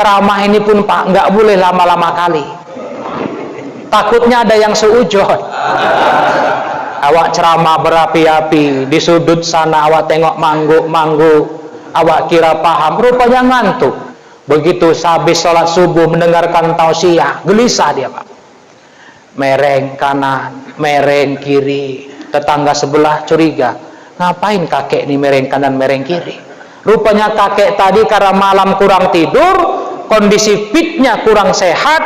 ceramah ini pun Pak nggak boleh lama-lama kali, takutnya ada yang seujud. Awak ceramah berapi-api, di sudut sana awak tengok mangguk-mangguk, awak kira paham, rupanya ngantuk. Begitu habis sholat subuh mendengarkan tausiah, gelisah dia Pak. Mereng kanan, mereng kiri, tetangga sebelah curiga, ngapain kakek ini mereng kanan mereng kiri? Rupanya kakek tadi karena malam kurang tidur, kondisi pitnya kurang sehat,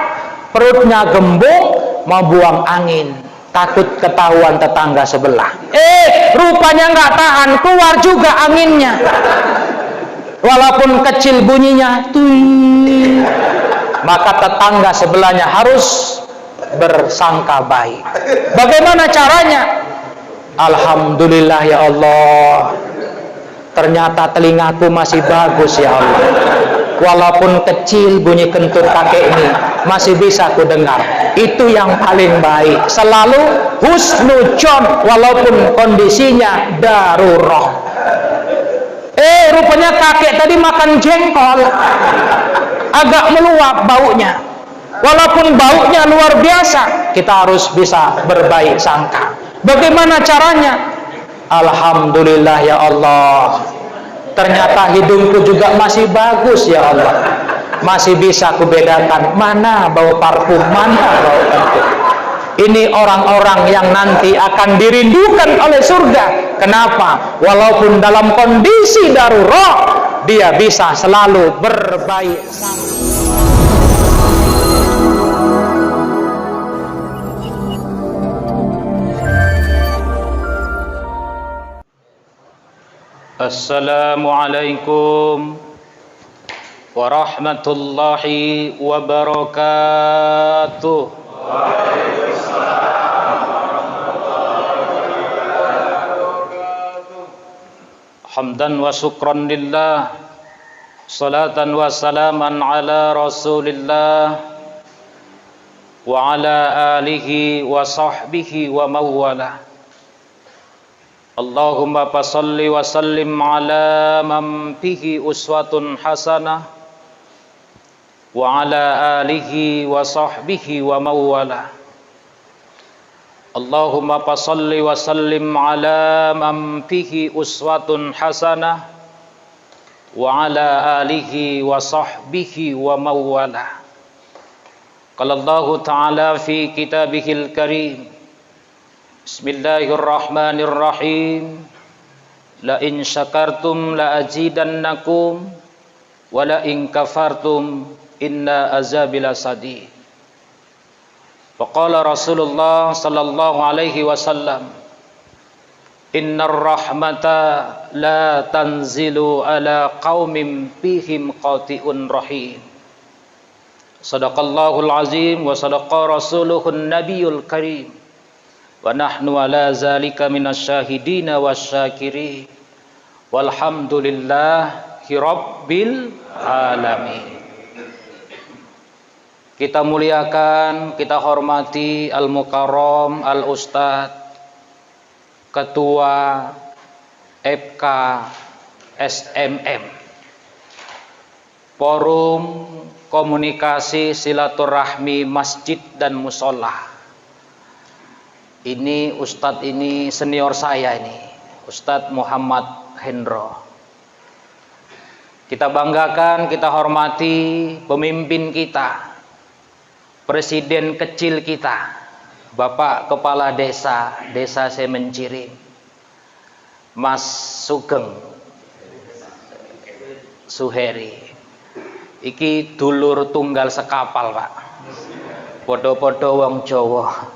perutnya gembung, mau buang angin, takut ketahuan tetangga sebelah. Rupanya nggak tahan, keluar juga anginnya. Walaupun kecil bunyinya, tuih, maka tetangga sebelahnya harus bersangka baik. Bagaimana caranya? Alhamdulillah ya Allah, ternyata telingaku masih bagus ya Allah. Walaupun kecil bunyi kentut kakek ini masih bisa ku dengar. Itu yang paling baik. Selalu husnudzon walaupun kondisinya darurat. Rupanya kakek tadi makan jengkol, agak meluap baunya. Walaupun baunya luar biasa, kita harus bisa berbaik sangka. Bagaimana caranya? Alhamdulillah ya Allah, ternyata hidungku juga masih bagus ya Allah, masih bisa kubedakan mana bau parfum, mana bau kentut. Ini orang-orang yang nanti akan dirindukan oleh surga. Kenapa? Walaupun dalam kondisi darurat, dia bisa selalu berbaik sangka. Assalamualaikum warahmatullahi wabarakatuh. Hamdan wa syukran lillah, salatan wa salaman ala rasulillah wa ala alihi wa sahbihi wa mawala. Allahumma fasalli wa sallim ala man bihi uswatun hasanah wa ala alihi wa sahbihi wa mawala. Allahumma fasalli wa sallim ala man bihi uswatun hasanah wa ala alihi wa sahbihi wa mawala. Qala Allahu ta'ala fi kitabihil karim, Bismillahirrahmanirrahim, la in syakartum la azidannakum wa la in kafartum inna azabi lasadid. Faqala Rasulullah sallallahu alaihi wasallam, innar rahmata la tanzilu ala qaumin fihim qati'un rahim. Sadaqallahul azim wa sadaqa rasuluhun nabiyul karim. Wa nahnu ala zalika minasyahidina wasyakirin. Walhamdulillahi rabbil alamin. Kita muliakan, kita hormati Al-Mukarram Al-Ustadz Ketua FK SMM, Forum Komunikasi Silaturahmi Masjid dan Musola. Ini Ustadz ini senior saya ini, Ustadz Muhammad Hendro. Kita banggakan, kita hormati pemimpin kita, presiden kecil kita, Bapak Kepala Desa Semenciring, Mas Sugeng Suheri. Iki dulur tunggal sekapal Pak, podo-podo wong Jawa.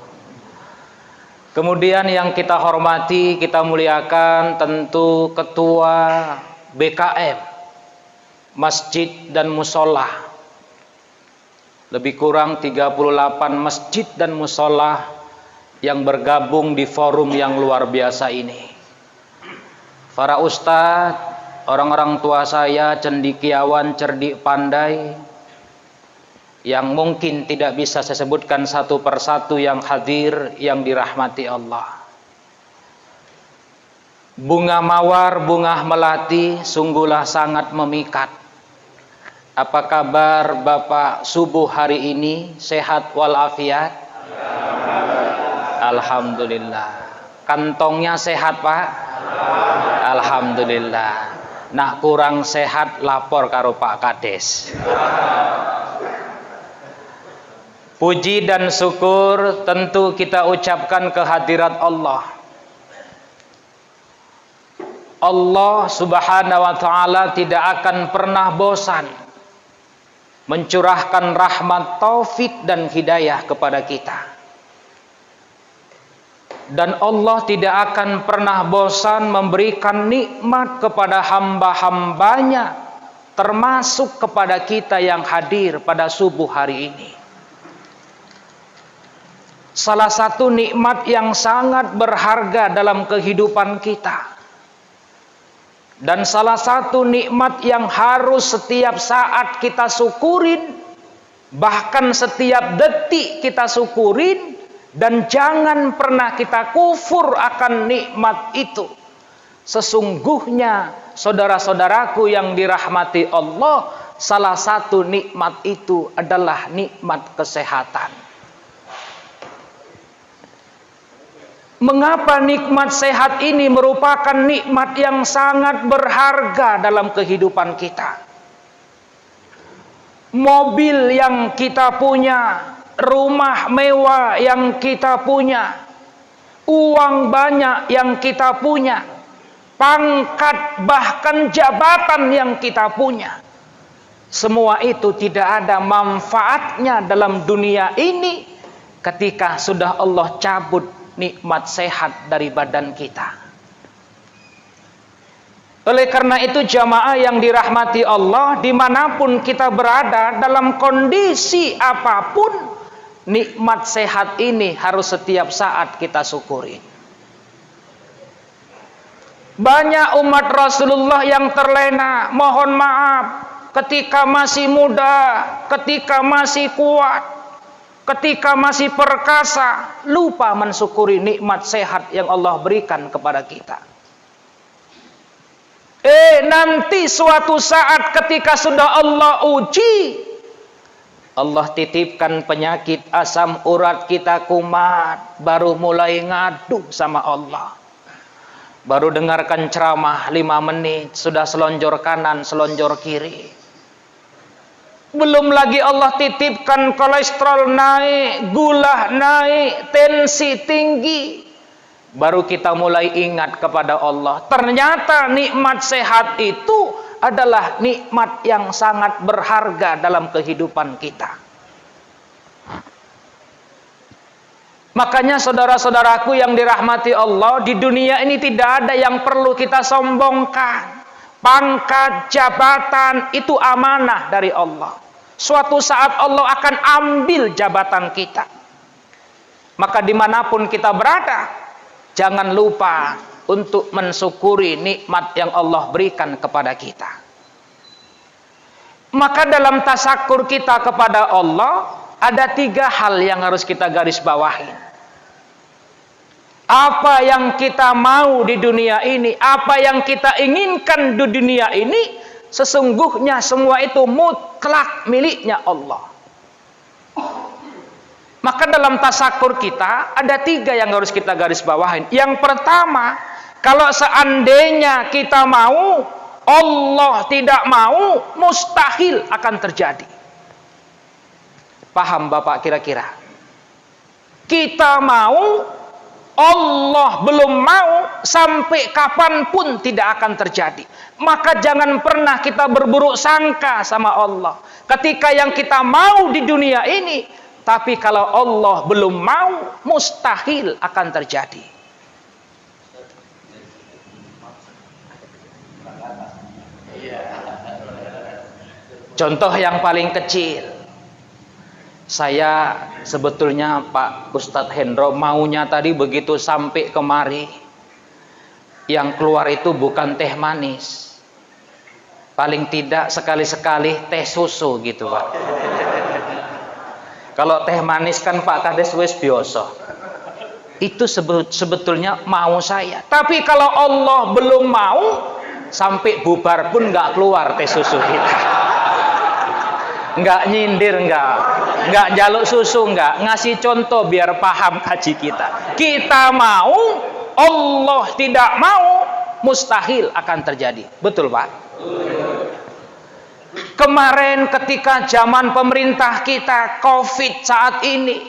Kemudian yang kita hormati, kita muliakan tentu Ketua BKM Masjid dan Musola. Lebih kurang 38 masjid dan musola yang bergabung di forum yang luar biasa ini. Para ustadz, orang-orang tua saya, cendikiawan, cerdik, pandai, yang mungkin tidak bisa saya sebutkan satu persatu yang hadir, yang dirahmati Allah. Bunga mawar, bunga melati, sungguhlah sangat memikat. Apa kabar Bapak subuh hari ini? Sehat walafiat? Alhamdulillah. Kantongnya sehat Pak? Alhamdulillah. Nak kurang sehat lapor karo Pak Kades. Puji dan syukur tentu kita ucapkan kehadirat Allah. Allah Subhanahu wa taala tidak akan pernah bosan mencurahkan rahmat, taufik dan hidayah kepada kita. Dan Allah tidak akan pernah bosan memberikan nikmat kepada hamba-hambanya, termasuk kepada kita yang hadir pada subuh hari ini. Salah satu nikmat yang sangat berharga dalam kehidupan kita, dan salah satu nikmat yang harus setiap saat kita syukurin, bahkan setiap detik kita syukurin, dan jangan pernah kita kufur akan nikmat itu. Sesungguhnya saudara-saudaraku yang dirahmati Allah, salah satu nikmat itu adalah nikmat kesehatan. Mengapa nikmat sehat ini merupakan nikmat yang sangat berharga dalam kehidupan kita? Mobil yang kita punya, rumah mewah yang kita punya, uang banyak yang kita punya, pangkat bahkan jabatan yang kita punya, semua itu tidak ada manfaatnya dalam dunia ini ketika sudah Allah cabut nikmat sehat dari badan kita. Oleh karena itu jamaah yang dirahmati Allah, dimanapun kita berada, dalam kondisi apapun, nikmat sehat ini harus setiap saat kita syukuri. Banyak umat Rasulullah yang terlena, mohon maaf, ketika masih muda, ketika masih kuat, ketika masih perkasa, lupa mensyukuri nikmat sehat yang Allah berikan kepada kita. Nanti suatu saat ketika sudah Allah uji, Allah titipkan penyakit asam urat kita kumat, baru mulai ngadu sama Allah. Baru dengarkan ceramah 5 menit, sudah selonjor kanan, selonjor kiri. Belum lagi Allah titipkan kolesterol naik, gula naik, tensi tinggi. Baru kita mulai ingat kepada Allah. Ternyata nikmat sehat itu adalah nikmat yang sangat berharga dalam kehidupan kita. Makanya saudara-saudaraku yang dirahmati Allah, di dunia ini tidak ada yang perlu kita sombongkan. Pangkat, jabatan itu amanah dari Allah. Suatu saat Allah akan ambil jabatan kita. Maka dimanapun kita berada, jangan lupa untuk mensyukuri nikmat yang Allah berikan kepada kita. Maka dalam tasakur kita kepada Allah, ada 3 hal yang harus kita garis bawahi. Apa yang kita mau di dunia ini, apa yang kita inginkan di dunia ini, sesungguhnya semua itu mutlak miliknya Allah. Maka dalam tasakur kita ada 3 yang harus kita garis bawahin. Yang pertama, kalau seandainya kita mau, Allah tidak mau, mustahil akan terjadi. Paham Bapak kira-kira? Kita mau, Allah belum mau, sampai kapanpun tidak akan terjadi. Maka jangan pernah kita berburuk sangka sama Allah. Ketika yang kita mau di dunia ini, tapi kalau Allah belum mau, mustahil akan terjadi. Contoh yang paling kecil. Saya sebetulnya Pak Ustadz Hendro maunya tadi begitu sampai kemari, yang keluar itu bukan teh manis, paling tidak sekali-sekali teh susu gitu Pak. Kalau teh manis kan Pak Kades wis biasa. Itu sebetulnya mau saya. Tapi kalau Allah belum mau, sampai bubar pun nggak keluar teh susu kita. Enggak nyindir, enggak jaluk susu, enggak ngasih contoh biar paham haji kita. Kita mau, Allah tidak mau, mustahil akan terjadi. Betul Pak? Kemarin ketika zaman pemerintah kita COVID saat ini,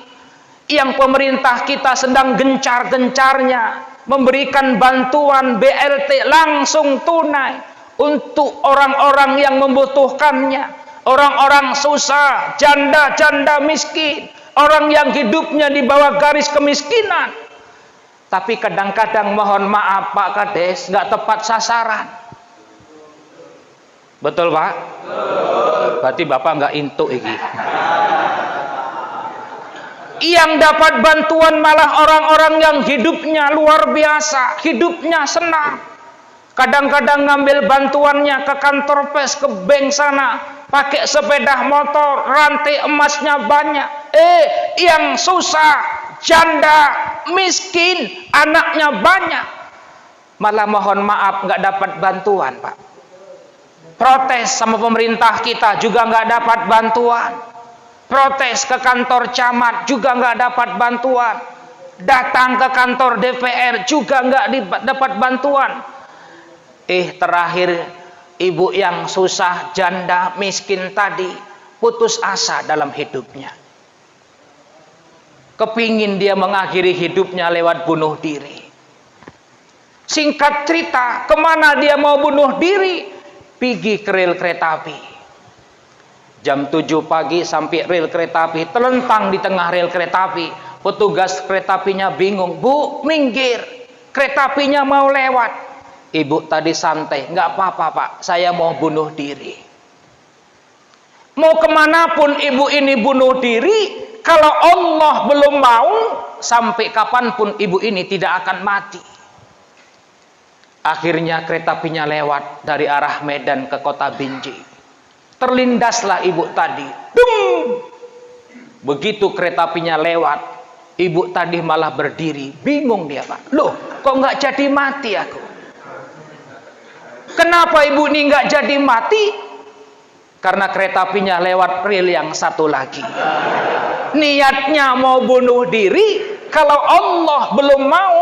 yang pemerintah kita sedang gencar-gencarnya memberikan bantuan BLT langsung tunai untuk orang-orang yang membutuhkannya, orang-orang susah, janda-janda miskin, orang yang hidupnya di bawah garis kemiskinan. Tapi kadang-kadang mohon maaf Pak Kades, nggak tepat sasaran. Betul Pak? Berarti Bapak nggak intuk iki. Yang dapat bantuan malah orang-orang yang hidupnya luar biasa, hidupnya senang. Kadang-kadang ngambil bantuannya ke kantor pes, ke bank sana, pakai sepeda motor, rantai emasnya banyak. Yang susah, janda, miskin, anaknya banyak, malah mohon maaf nggak dapat bantuan Pak. Protes sama pemerintah kita juga nggak dapat bantuan. Protes ke kantor camat juga nggak dapat bantuan. Datang ke kantor DPR juga nggak dapat bantuan. Terakhir ibu yang susah, janda, miskin tadi putus asa dalam hidupnya. Kepingin dia mengakhiri hidupnya lewat bunuh diri. Singkat cerita, kemana dia mau bunuh diri? Pergi ke rel kereta api. Jam 7 pagi sampai rel kereta api, terlentang di tengah rel kereta api. Petugas kereta apinya bingung, Bu, minggir, kereta apinya mau lewat. Ibu tadi santai, nggak apa-apa Pak, saya mau bunuh diri. Mau kemanapun ibu ini bunuh diri, kalau Allah belum mau, sampai kapanpun ibu ini tidak akan mati. Akhirnya kereta apinya lewat dari arah Medan ke kota Binjai. Terlindaslah ibu tadi. Dung! Begitu kereta apinya lewat, ibu tadi malah berdiri. Bingung dia Pak. Loh, kok nggak jadi mati aku? Kenapa ibu ini nggak jadi mati? Karena kereta apinya lewat rel yang satu lagi. Niatnya mau bunuh diri, kalau Allah belum mau,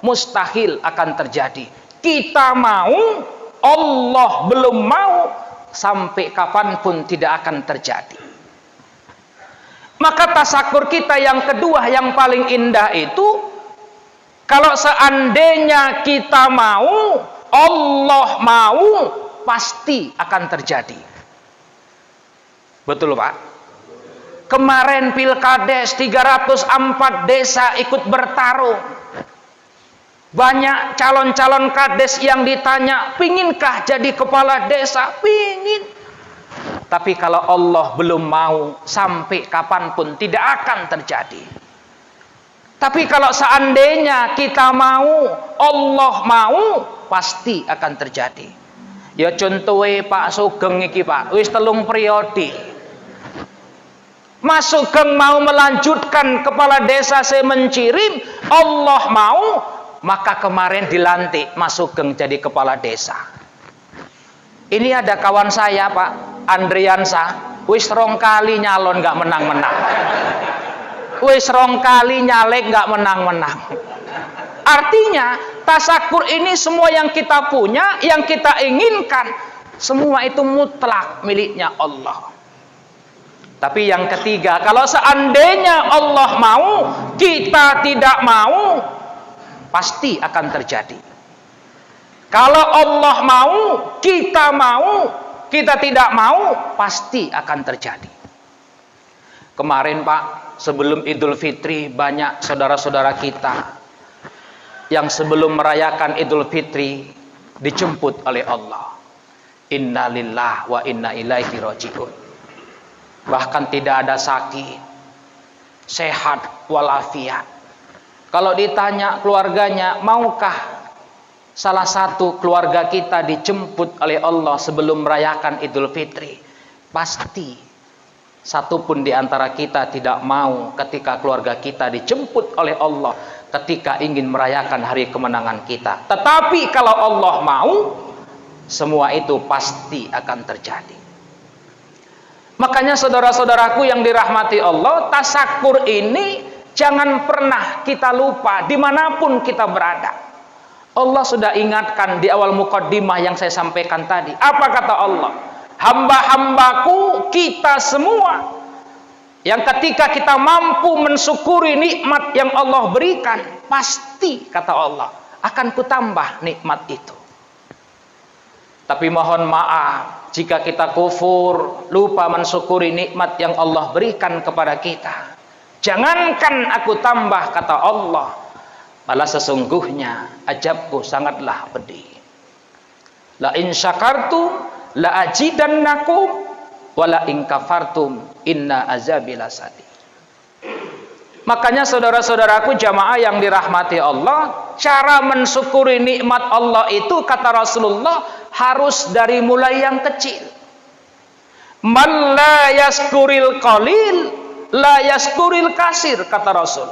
mustahil akan terjadi. Kita mau, Allah belum mau, sampai kapanpun tidak akan terjadi. Maka tasakur kita yang kedua yang paling indah itu, kalau seandainya kita mau, Allah mau, pasti akan terjadi. Betul Pak? Kemarin Pilkades 304 desa ikut bertarung. Banyak calon-calon kades yang ditanya, pinginkah jadi kepala desa? Pingin. Tapi kalau Allah belum mau, sampai kapanpun tidak akan terjadi. Tapi kalau seandainya kita mau, Allah mau, pasti akan terjadi. Ya contohnya Pak Sugeng iki Pak, wis 3 periode. Mas Sugeng mau melanjutkan kepala desa Semencirim, Allah mau, maka kemarin dilantik Mas Sugeng jadi kepala desa. Ini ada kawan saya Pak Andriansa, wis 2 kali nyalon nggak menang-menang. Wis 2 kali nyalek nggak menang-menang. Artinya tasakur ini semua yang kita punya, yang kita inginkan, semua itu mutlak miliknya Allah. Tapi yang ketiga, kalau seandainya Allah mau, kita tidak mau, pasti akan terjadi. Kalau Allah mau, kita tidak mau, pasti akan terjadi. Kemarin Pak, sebelum Idul Fitri, banyak saudara-saudara kita yang sebelum merayakan Idul Fitri dijemput oleh Allah. Inna lillahi wa inna ilaihi raji'un. Bahkan tidak ada sakit, sehat walafiat. Kalau ditanya keluarganya, maukah salah satu keluarga kita dijemput oleh Allah sebelum merayakan Idul Fitri? Pasti satupun di antara kita tidak mau ketika keluarga kita dijemput oleh Allah ketika ingin merayakan hari kemenangan kita. Tetapi kalau Allah mau, semua itu pasti akan terjadi. Makanya saudara-saudaraku yang dirahmati Allah, tasakur ini jangan pernah kita lupa dimanapun kita berada. Allah sudah ingatkan di awal mukaddimah yang saya sampaikan tadi. Apa kata Allah? Hamba-hambaku, kita semua yang ketika kita mampu mensyukuri nikmat yang Allah berikan, pasti kata Allah akan kutambah nikmat itu. Tapi mohon maaf jika kita kufur, lupa mensyukuri nikmat yang Allah berikan kepada kita. Jangankan aku tambah kata Allah, malah sesungguhnya ajabku sangatlah pedih. La in syakartum la azidannakum wa la in kafartum inna azabi lasadid. Makanya saudara-saudaraku jamaah yang dirahmati Allah, cara mensyukuri nikmat Allah itu kata Rasulullah harus dari mulai yang kecil. Man la yaskuril qalil la yaskuril kasir, kata Rasul.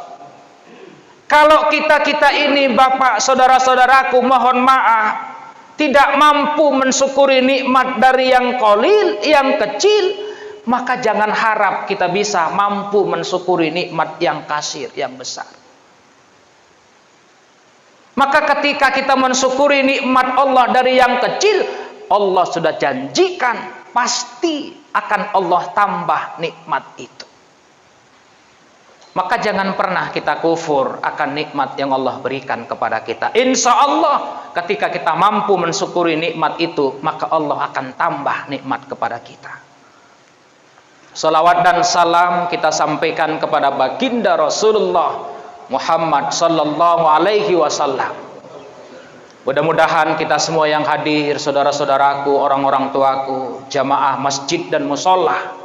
Kalau kita ini bapak saudara-saudaraku mohon maaf tidak mampu mensyukuri nikmat dari yang qalil, yang kecil, maka jangan harap kita bisa mampu mensyukuri nikmat yang kasir, yang besar. Maka ketika kita mensyukuri nikmat Allah dari yang kecil, Allah sudah janjikan pasti akan Allah tambah nikmat itu. Maka jangan pernah kita kufur akan nikmat yang Allah berikan kepada kita. Insya Allah ketika kita mampu mensyukuri nikmat itu, maka Allah akan tambah nikmat kepada kita. Salawat dan salam kita sampaikan kepada baginda Rasulullah Muhammad sallallahu alaihi wasallam. Mudah-mudahan kita semua yang hadir, saudara-saudaraku, orang-orang tuaku, jamaah masjid dan musholla,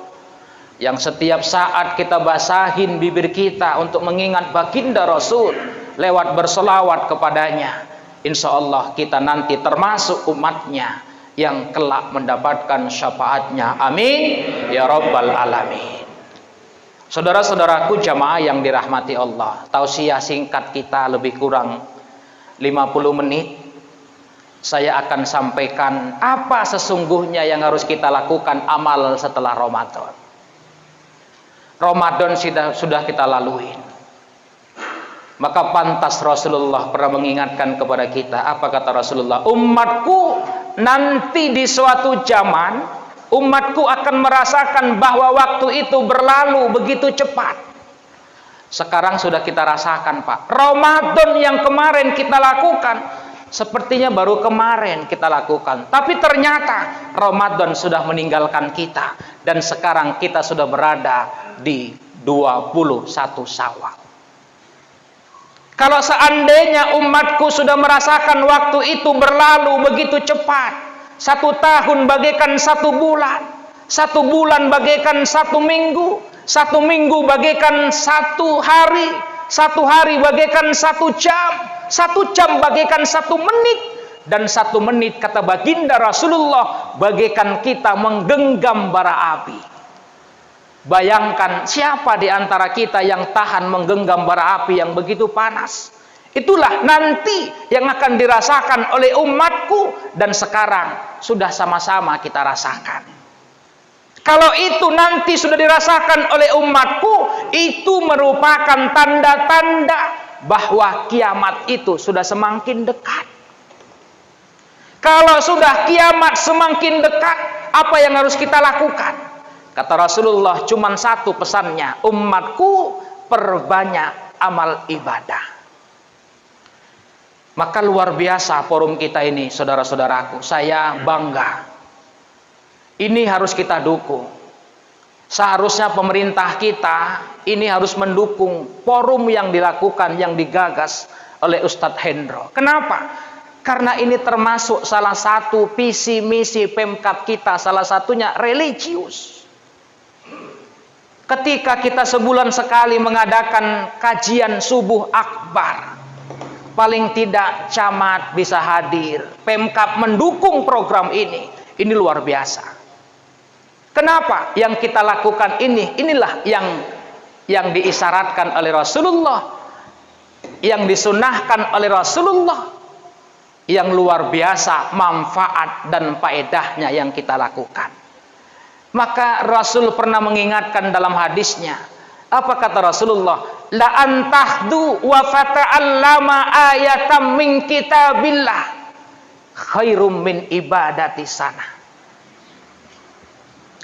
yang setiap saat kita basahin bibir kita untuk mengingat baginda Rasul lewat berselawat kepadanya, insya Allah kita nanti termasuk umatnya yang kelak mendapatkan syafaatnya. Amin ya rabbal alamin. Saudara-saudaraku jamaah yang dirahmati Allah, tausiah singkat kita lebih kurang 50 menit. Saya akan sampaikan apa sesungguhnya yang harus kita lakukan amal setelah Ramadan. Ramadan sudah kita lalui, maka pantas Rasulullah pernah mengingatkan kepada kita. Apa kata Rasulullah? Umatku nanti di suatu zaman, umatku akan merasakan bahwa waktu itu berlalu begitu cepat. Sekarang sudah kita rasakan, Pak. Ramadan yang kemarin kita lakukan sepertinya baru kemarin kita lakukan, tapi ternyata Ramadan sudah meninggalkan kita dan sekarang kita sudah berada di 21 Syawal. Kalau seandainya umatku sudah merasakan waktu itu berlalu begitu cepat, 1 tahun bagaikan 1 bulan, 1 bulan bagaikan 1 minggu, 1 minggu bagaikan 1 hari, 1 hari bagaikan 1 jam, 1 jam bagaikan 1 menit, dan 1 menit kata baginda Rasulullah bagaikan kita menggenggam bara api. Bayangkan siapa di antara kita yang tahan menggenggam bara api yang begitu panas. Itulah nanti yang akan dirasakan oleh umatku dan sekarang sudah sama-sama kita rasakan. Kalau itu nanti sudah dirasakan oleh umatku, itu merupakan tanda-tanda bahwa kiamat itu sudah semakin dekat. Kalau sudah kiamat semakin dekat, apa yang harus kita lakukan? Kata Rasulullah cuma 1 pesannya, umatku perbanyak amal ibadah. Maka luar biasa forum kita ini, saudara-saudaraku. Saya bangga. Ini harus kita dukung. Seharusnya pemerintah kita ini harus mendukung forum yang dilakukan, yang digagas oleh Ustadz Hendro. Kenapa? Karena ini termasuk salah satu visi misi Pemkab kita, salah satunya religius. Ketika kita sebulan sekali mengadakan kajian subuh akbar, paling tidak camat bisa hadir, Pemkab mendukung program ini luar biasa. Kenapa? Yang kita lakukan inilah yang diisyaratkan oleh Rasulullah, yang disunahkan oleh Rasulullah, yang luar biasa manfaat dan faedahnya yang kita lakukan. Maka Rasul pernah mengingatkan dalam hadisnya. Apa kata Rasulullah? La antahdu wa fata'allama ayatam min kitabillah khairum min ibadati sana.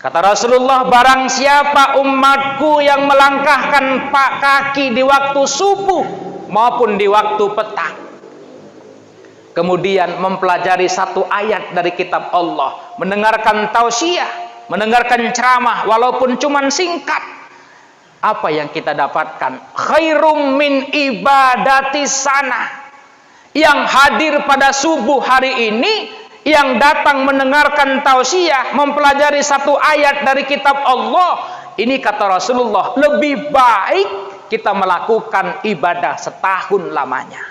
Kata Rasulullah, barang siapa umatku yang melangkahkan kaki di waktu subuh maupun di waktu petang, kemudian mempelajari satu ayat dari kitab Allah, mendengarkan tausiah, mendengarkan ceramah walaupun cuman singkat, apa yang kita dapatkan? Khairum min ibadati sana. Yang hadir pada subuh hari ini, yang datang mendengarkan tausiah, mempelajari satu ayat dari kitab Allah, ini kata Rasulullah, lebih baik kita melakukan ibadah setahun lamanya.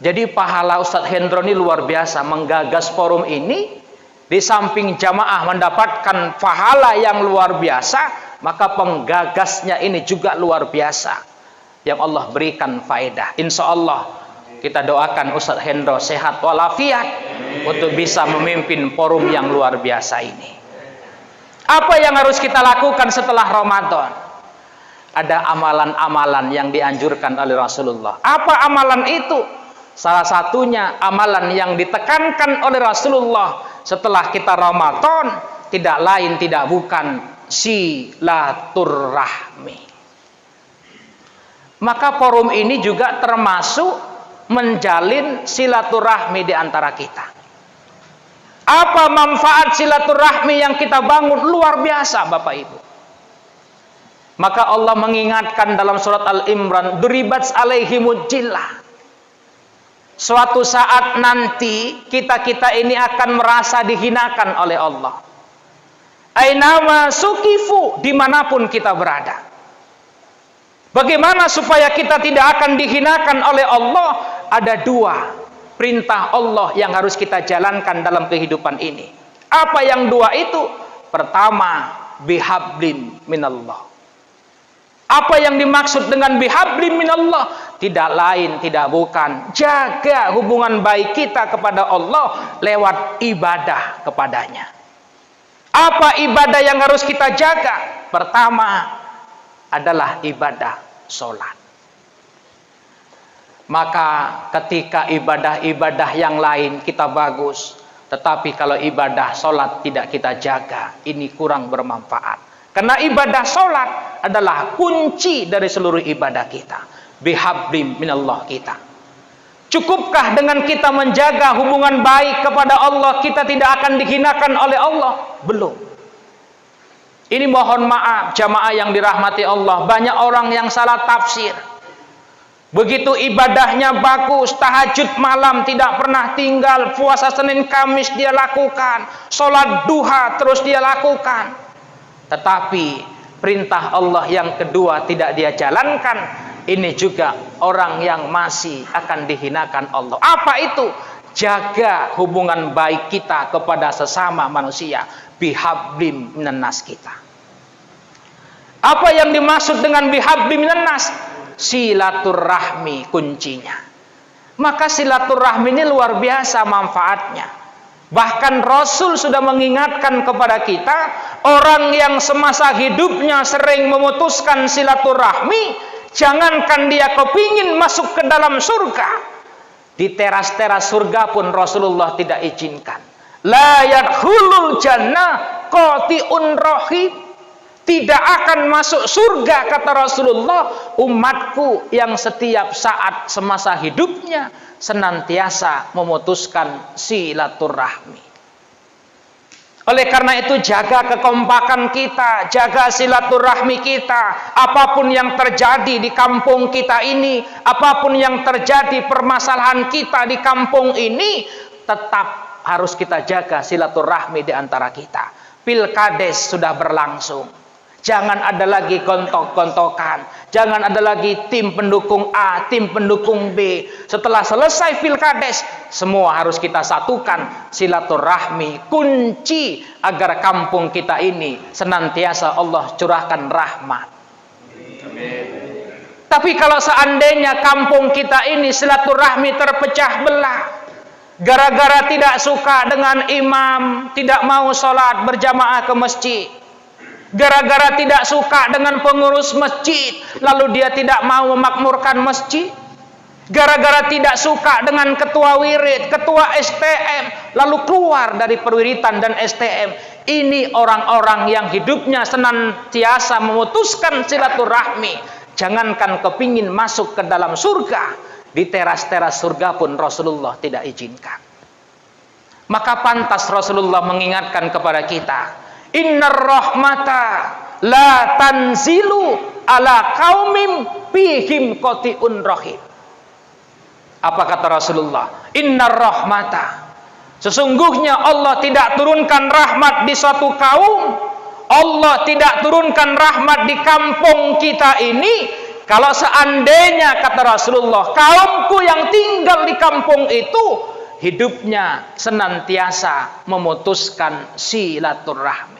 Jadi pahala Ustadz Hendro ini luar biasa menggagas forum ini. Di samping jamaah mendapatkan pahala yang luar biasa, maka penggagasnya ini juga luar biasa. Yang Allah berikan faedah. Insya Allah kita doakan Ustadz Hendro sehat walafiat untuk bisa memimpin forum yang luar biasa ini. Apa yang harus kita lakukan setelah Ramadan? Ada amalan-amalan yang dianjurkan oleh Rasulullah. Apa amalan itu? Salah satunya amalan yang ditekankan oleh Rasulullah setelah kita Ramadan, tidak lain tidak bukan silaturahmi. Maka forum ini juga termasuk menjalin silaturahmi di antara kita. Apa manfaat silaturahmi yang kita bangun? Luar biasa Bapak Ibu. Maka Allah mengingatkan dalam surat Al-Imran, duribat alaihimul jillah. Suatu saat nanti kita-kita ini akan merasa dihinakan oleh Allah. Ainama sukifu, dimanapun kita berada. Bagaimana supaya kita tidak akan dihinakan oleh Allah? Ada dua perintah Allah yang harus kita jalankan dalam kehidupan ini. Apa yang dua itu? Pertama, bihablin minallah. Apa yang dimaksud dengan bihablin minallah? Tidak lain, tidak bukan, jaga hubungan baik kita kepada Allah lewat ibadah kepadanya. Apa ibadah yang harus kita jaga? Pertama adalah ibadah sholat. Maka ketika ibadah-ibadah yang lain kita bagus, tetapi kalau ibadah sholat tidak kita jaga, ini kurang bermanfaat. Karena ibadah sholat adalah kunci dari seluruh ibadah kita. Bihablim minallah kita. Cukupkah dengan kita menjaga hubungan baik kepada Allah, kita tidak akan dihinakan oleh Allah? Belum. Ini mohon maaf jamaah yang dirahmati Allah, banyak orang yang salah tafsir. Begitu ibadahnya bagus, tahajud malam tidak pernah tinggal, puasa Senin Kamis dia lakukan, sholat duha terus dia lakukan. Tetapi perintah Allah yang kedua tidak dia jalankan, ini juga orang yang masih akan dihinakan Allah. Apa itu? Jaga hubungan baik kita kepada sesama manusia. Bihablim minannas kita. Apa yang dimaksud dengan bihablim minannas? Silaturahmi kuncinya. Maka silaturahmi ini luar biasa manfaatnya. Bahkan Rasul sudah mengingatkan kepada kita, orang yang semasa hidupnya sering memutuskan silaturahmi, jangankan dia kepingin masuk ke dalam surga, di teras-teras surga pun Rasulullah tidak izinkan. La yadkhulul jannah qati'un rahim. Tidak akan masuk surga, kata Rasulullah, umatku yang setiap saat semasa hidupnya senantiasa memutuskan silaturahmi. Oleh karena itu jaga kekompakan kita, jaga silaturahmi kita. Apapun yang terjadi di kampung kita ini, apapun yang terjadi permasalahan kita di kampung ini, tetap harus kita jaga silaturahmi di antara kita. Pilkades sudah berlangsung. Jangan ada lagi gontok-gontokan. Jangan ada lagi tim pendukung A, tim pendukung B. Setelah selesai pilkades, semua harus kita satukan. Silaturahmi kunci agar kampung kita ini senantiasa Allah curahkan rahmat. Amin. Tapi kalau seandainya kampung kita ini silaturahmi terpecah belah, gara-gara tidak suka dengan imam, tidak mau sholat berjamaah ke masjid. Gara-gara tidak suka dengan pengurus masjid, lalu dia tidak mau memakmurkan masjid. Gara-gara tidak suka dengan ketua wirid, ketua STM, lalu keluar dari perwiritan dan STM. Ini orang-orang yang hidupnya senantiasa memutuskan silaturahmi. Jangankan kepingin masuk ke dalam surga, di teras-teras surga pun Rasulullah tidak izinkan. Maka pantas Rasulullah mengingatkan kepada kita, innar rahmata la tanzilu ala qaumim fihim qati'un rahim. Apa kata Rasulullah? Innar rahmata, sesungguhnya Allah tidak turunkan rahmat di suatu kaum, Allah tidak turunkan rahmat di kampung kita ini, kalau seandainya, kata Rasulullah, kaumku yang tinggal di kampung itu hidupnya senantiasa memutuskan silaturahmi.